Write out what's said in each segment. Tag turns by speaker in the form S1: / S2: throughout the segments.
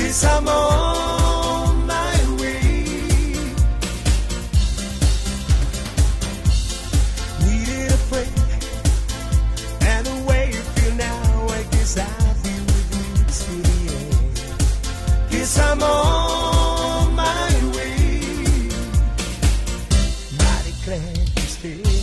S1: 'cause I'm on my way. Needed a break, and the way you feel now, I guess I'll be with you to the end. 'Cause I'm on my way. Mighty glad you're still.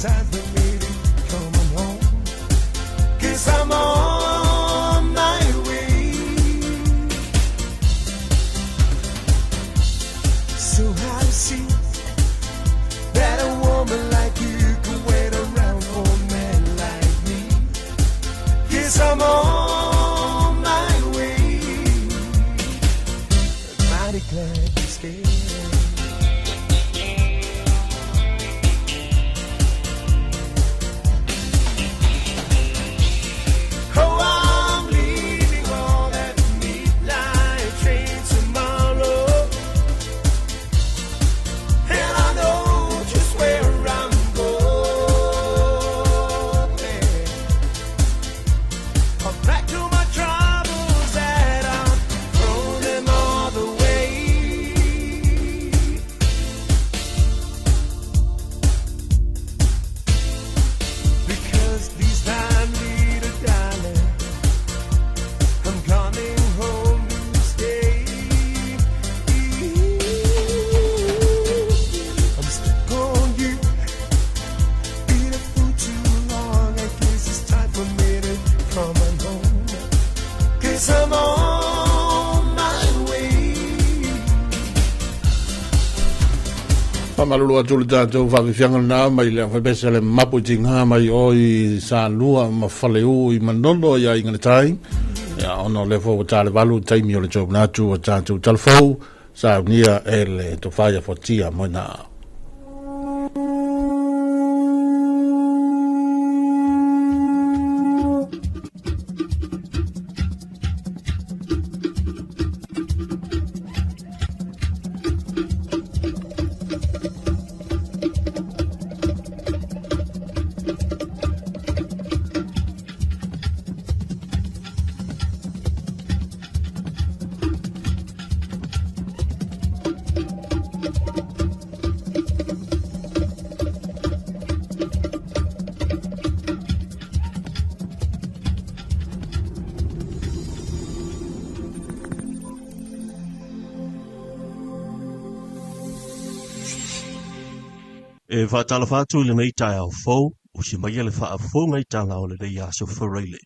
S1: Time for me to come home, 'cause I'm on my way. So how to see that a woman like you could wait around for a man like me? 'Cause I'm on my way. Mighty glad you stayed.
S2: Malulu atul tatou whawiwhianga na mai le whapesa le mapu tinga mai oi sa lua ma whaleu I manono ia ingana tai. Ia ono le fo tale valu taimi o le job natu o tatou talfou sa unia e le to whaia fotia moina.
S3: E whaatala whātu le nei tai au fau, o si mai le wha fau ngai tanga o le rei aso whareile.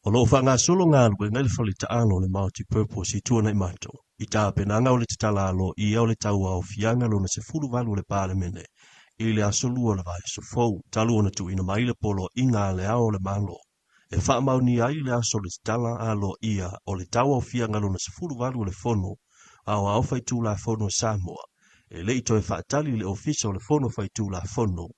S3: O lo wha ngā solo ngā lue ngai le whali ta alo le multi-purpose I tuana I mato. I tā penanga o le tala alo I au le tau au fianga lo na se furu valu le pāle mene. I le aso lua le vai so fau, talu ona tu ina mai le polo I ngā le ao le malo. E wha mau ni ai le aso le tala alo ia o le tau au fianga lo na se furu valu le fono, au fai tu la fono Samoa. E le ito e whaatali le ofisa o le fono fai tū la fono,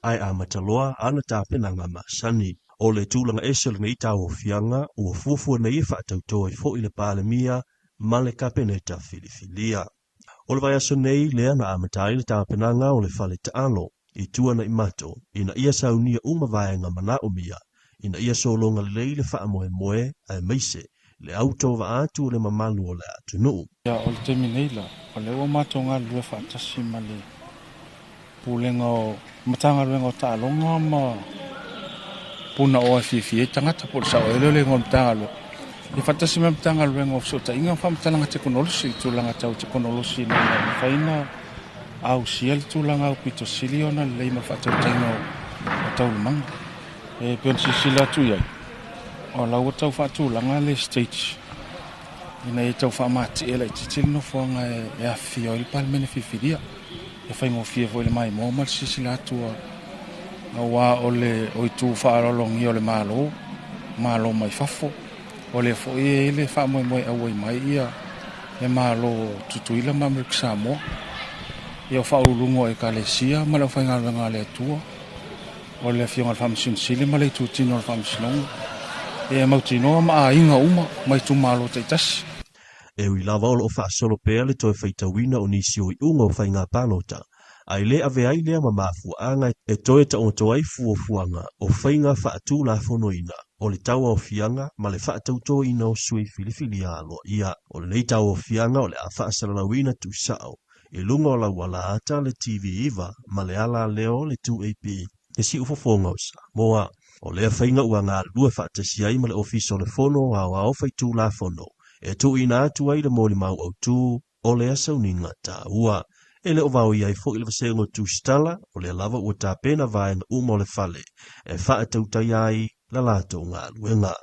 S3: ai a mataloa ana tāpenanga ma sani. O le tūlanga ese le neita o fianga, ua fuafua nei e whaatautoa I fo I le pāle mia, ma le kapeneta filifilia. O le vai aso nei le ana a matai le tāpenanga o le whale taalo, I tuana I mato, ina ia saunia umavaenga mana o mia, ina ia solonga le leile wha moe moe, ai meise, le auto wa atu le mamalu o le atunu.
S4: Ya o le temi neila, o le o mato ngā lue whaatasi ma le pūlenga o matanga ruenga o tālonga ma puna o a fie tangata po le sao e lele ngā matanga lue. I whaatasi ma matanga ruenga o sota inga whaamatalanga te konolosi, tūlanga tau te konolosi na whaina au sia le tūlanga au pito sili ona le leima whaatau taina o taulumanga. E peon sisila tu iai. O lau tau whaatūlanga le stage. Ina e tau whaamati e lai titili no whanga e a fia o le palemene whiwhiria. E whai ngō fia fo le mai mō mal sisila atua. Na wā o le o I tū whaarolongi o le mālo mai whafo. O le fo e le whaamoe moe awai mai ia. E mālo tutuila Mamrik Samoa. Ia whaurungo e Kalesia, ma lau whainga runga le atua. o le fionga famsin sili ma le tutino famsin e mautino ma inga uma mai tu malo te tas
S3: e ui lava o fa solo pe le to feita wina o nisi o ungo fa nga palota ai le ave ai le ma mafu anga e to eta o to ai fuanga o fainga fa tu la fonoina o le tawa o fianga ma le fa tau to ina o sui filifili alo ia o le tawa o fianga o le afa sala wina tu sao e lungo la wala ata le TV iva ma le ala leo le 2AP e si ufo fongosa moa o le fainga uanga lua fa tasi ai ma le office o le fono wa o fai tu la fono e tu ina tu ai le moli mau au tu o le asauninga ta ua ele o vau iai fo ile vasengo tu stala o le lava ua ta pena vai na umo le fale e faa tautai ai la lato ngā luenga.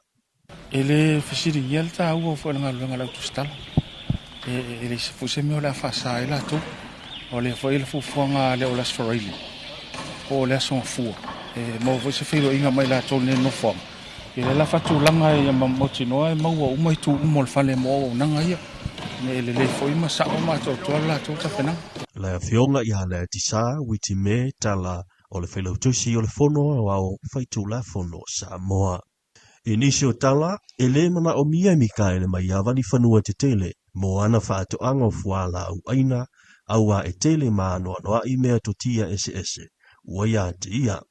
S4: ele fisiri yel ta ua fo nga luenga la tu stala ele se fu se me o la fa sa ila tu o le fo ile fu fonga le o las foraili o le son fu mo fo se filo inga mai la to ne no fo ele la fa tu langa ia mo tino e mau o mai tu umo le fale mo o nanga ia le fo ima sa o ma to la to ta pena
S3: La fionga ia le tisa witi me tala o le whaila utusi o le fono o whaitu la fono sa moa. Inisio tala, e le mana o mia mika ele mai awani whanua te tele, mo ana whaato anga o fuala au aina, au a e tele maano anoa i mea to tia ese, ua ia te ia,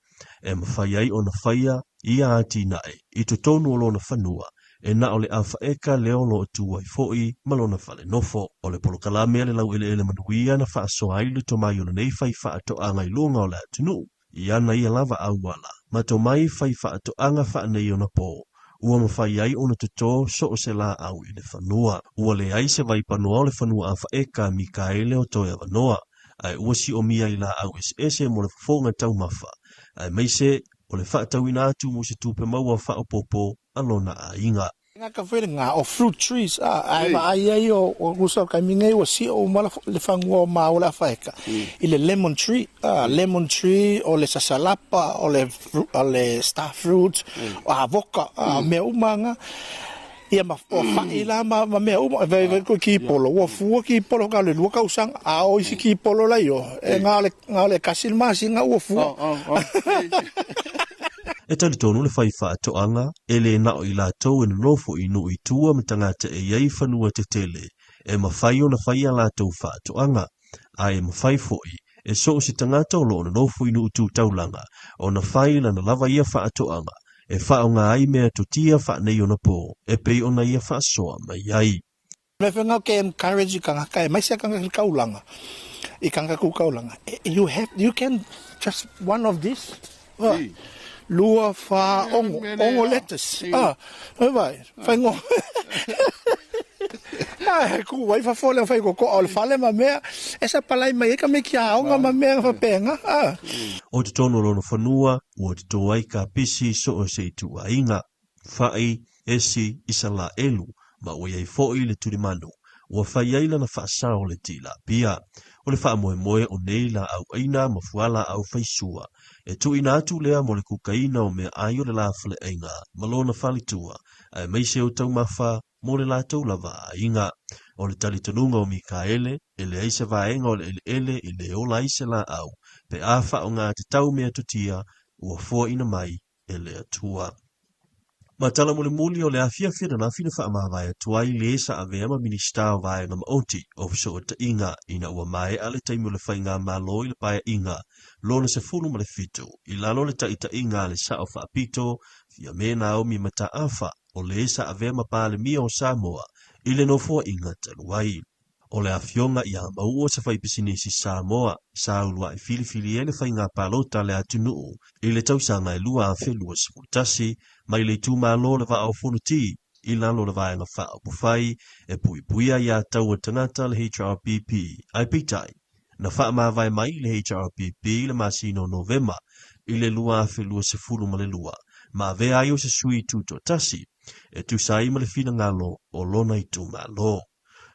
S3: e mawhai ai o na whaia, ia ati nae, i to tonu o lo na whanua, e na o le awha eka leo lo tua i foi malona fale nofo. O le polokalame le lau ele manuia na wha so ai le tomai o nei fai wha ato anga i lunga o le atunu. I ana ia lava au wala, ma tomai fai wha ato anga wha nei o na po. Ua mawhai ai o na tuto so o se la au i le whanua. Ua le ai se vai panoa o le whanua awha eka Mikaele o toia wanoa. Ai ua si o mia i la au ese mo le fonga tau mafa. Ai meise o le wha tau ina atu mo se tupe maua wha o popo alona a inga.
S5: Nga ka where nga o fruit trees ai o usa ka mingai o si o mala le fango ma o la faeka i le lemon tree o le sasalapa o le star fruit o avoka me umanga ia ma o fa ila ma me uma ve ko ki polo o fu ki polo ka le luka usang a o isi ki polo la yo nga le kasil ma singa o fu
S3: E tali tonu le whai wha toanga, e le nao i la tau ina nofo inu i tua matangata e iei whanua te tele, e mawhai o na whai a la tau wha toanga, a e mawhai foi, e so si tangata o lo na nofo inu utu taulanga, o na whai la na lava ia wha toanga, e wha o ngā ai mea to tia wha nei o na po, e pei o na ia wha soa mai ai.
S5: Me whenga ke encourage ka ngaka e maisia ka ngaka kaulanga, I ka ngaka kaulanga, you can just one of this, lua fa ongo lettuce vai fango ku vai fa fole fa ko al fale ma me esa palai mai ka me kia onga ma me fa penga
S3: o te tono lo no fanua o te toai ka pisi so o se tu ainga fai esi isala elu ma o ye fo ile tu manu o fa yaila na fa sa o le tila pia o le fa moe o neila au aina ma fuala au faisua e tu ina atu lea mo le kukaina o mea ai o le lafale ainga malona falitua ai meise o tau mafa mo le latou lava inga o le talitonunga o Mikaele e le aise vaenga o le ele i le ola aise la au pe afa o ngā te tau mea tutia ua fua ina mai e le atua. Matala mule muli o le afia fina na fina wha amawai atuai le esa a veama minister vai na maoti o fiso o ta inga ina ua mai ale taimu le whainga malo i le paia inga lona se funu ma le fitu i lalo le ta ita inga le sa o wha apito fia mena o mi mata afa o le esa a veama pale mia o Samoa i le nofua inga taluai. O le afionga ia maua sa whaipisini si Samoa, sa ulua i filifili e le whainga palota le atunuu, i le tausanga e lua a whelua siputasi, mai le tūmalo le wa au whunuti, i lalo le vaenga wha au pufai, e puipuia ia taua tangata le HRPP, ai pitai, na wha mawai mai le HRPP le masino Novema, i le lua a whelua sifuru ma le lua, ma vea ai o se sui tuto tasi, e tu sai ma le fina ngalo o lona i tūmalo.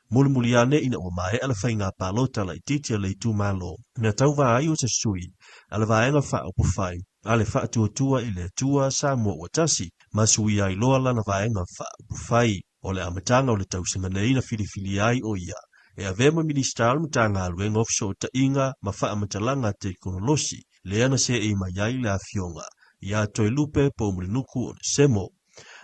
S3: Muli ane ina o mai ala whainga palota la ititia le tu malo. Na tau wa ai o se sui, ala vaenga wha o pufai, ale wha tua i le tua Samoa o tasi, masui ai loa lana vaenga wha o pufai, o le amatanga o le tausinga neina filifili ai o ia. E a vema minister amatanga aluenga ofso o ta inga ma wha amatalanga te konolosi, lea na se e maiai le afionga, ia toi lupe po mlinuku o le semo.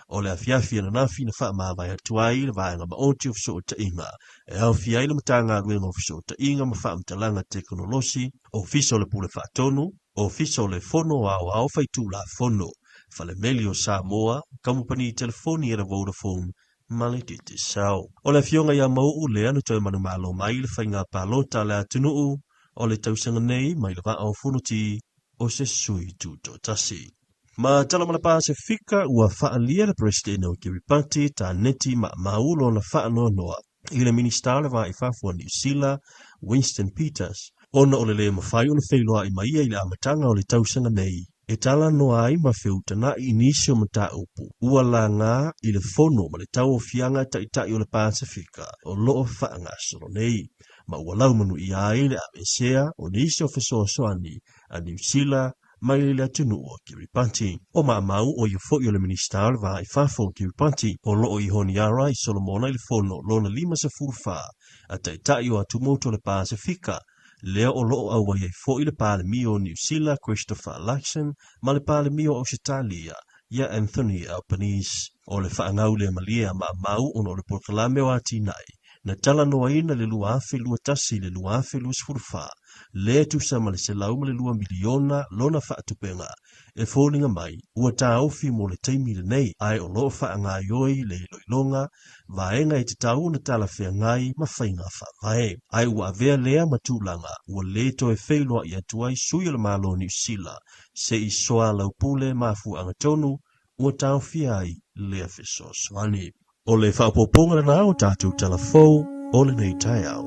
S3: O le afiafi na nafi na wha mawai atuai le vaenga ma onti of so ta inga. E au fiai le matanga aluenga of so ta inga ma wha mtalanga teknolosi, o fiso le pule whaatonu, o fiso le fono au faitu la fono. Fale meli o Samoa, kamupani telefoni e la Vodafone, male titi sao. O le fionga ia mau le anu toi manu malo mai le whainga palota le atunuu, o le tausanga nei mai le va au funuti o se sui tuto tasi. Ma tala mana Pasifika ua whaalia le presidente o Kiribati ta neti ma maulo na whaanoa noa. I le minister le va i whafua New Zealand, Winston Peters, ona o le le mawhai o le whailoa i maia i le amatanga o le tausanga nei. E tala noa ai ma whiutana i inisio mata upu. Ua la ngā i le fono ma le tau o fianga tai o le Pasifika o loo whaanga solo nei. Ma ua laumanu i ai le amesea o nisio fesoa soani a New Zealand mai le atunu o Kiribati. O mau o i fo i le minister va i whafo Kiribati o loo i honi ara i Solomona i le fono lona 5 a tai o atumoto le Pasifika. Lea o loo au wai fo i le palemi o New Zealand Christopher Luxon ma le palemi o Australia ia Anthony Albanese. O le whaangau le malia ma mau ono le porkalame o ati nai. Na tala noa ina le luafe lua tasi le luafe lua sfurfa. Le tu sama le selau ma le 2 miliona lona whaatupenga. E fōlinga mai, ua tā ofi mo le teimi le nei, ai o loo whaanga ioi le loilonga, vaenga i te tau na tala whea ngai ma whainga whaavae. Ai ua avea lea matulanga, ua le to e whailoa i atuai sui le malo New Zealand, se i soa laupule mafu angatonu, ua tā ofi ai lea feso swani. O le whaapoponga na o tātou talafou, o le nei tai au.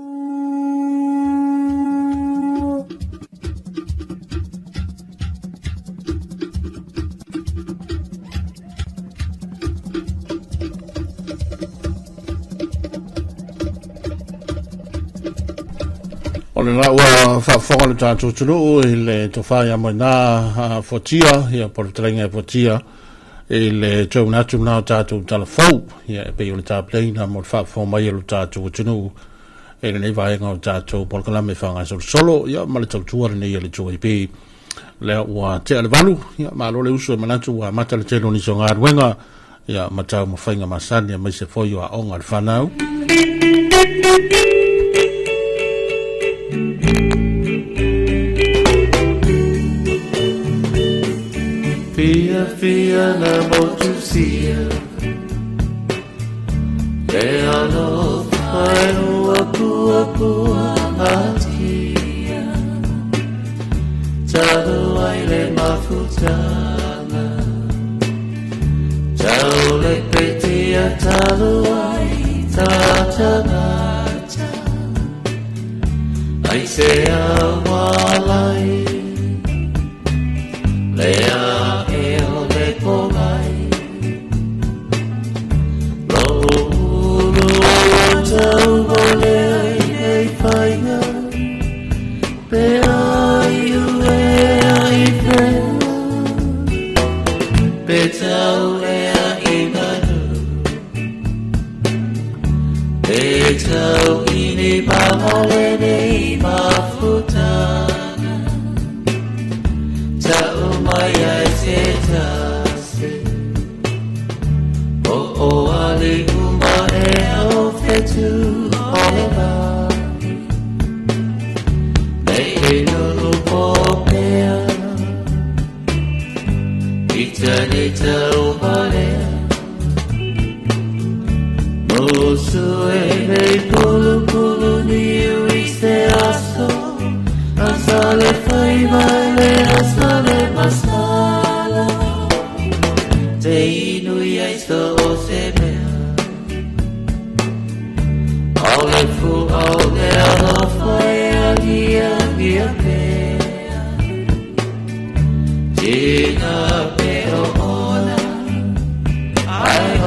S2: O le la ua whaafonga le tātou tunu i le tofai amoi nā fotia, ia portalenga fotia, e le tau natu nā tātou talafou, ia e pei o le tāpleina mo le whaafong mai o le tātou tunu, e le nei vaenga o tātou polkalame whanga solo, ia ma le tau tuare nei le tua i pei, lea ua te ale valu, ia ma lo le usu e manatu ua mata le teno ni so ngā ruenga, ia matau ma whainga masani a mai se foi o a onga le whanau.
S1: Fia na motusia Te alo whainu aku atia Tau ai le mafutanga Tau le petia tau ai tatanata Ai se awalai Lea Musuh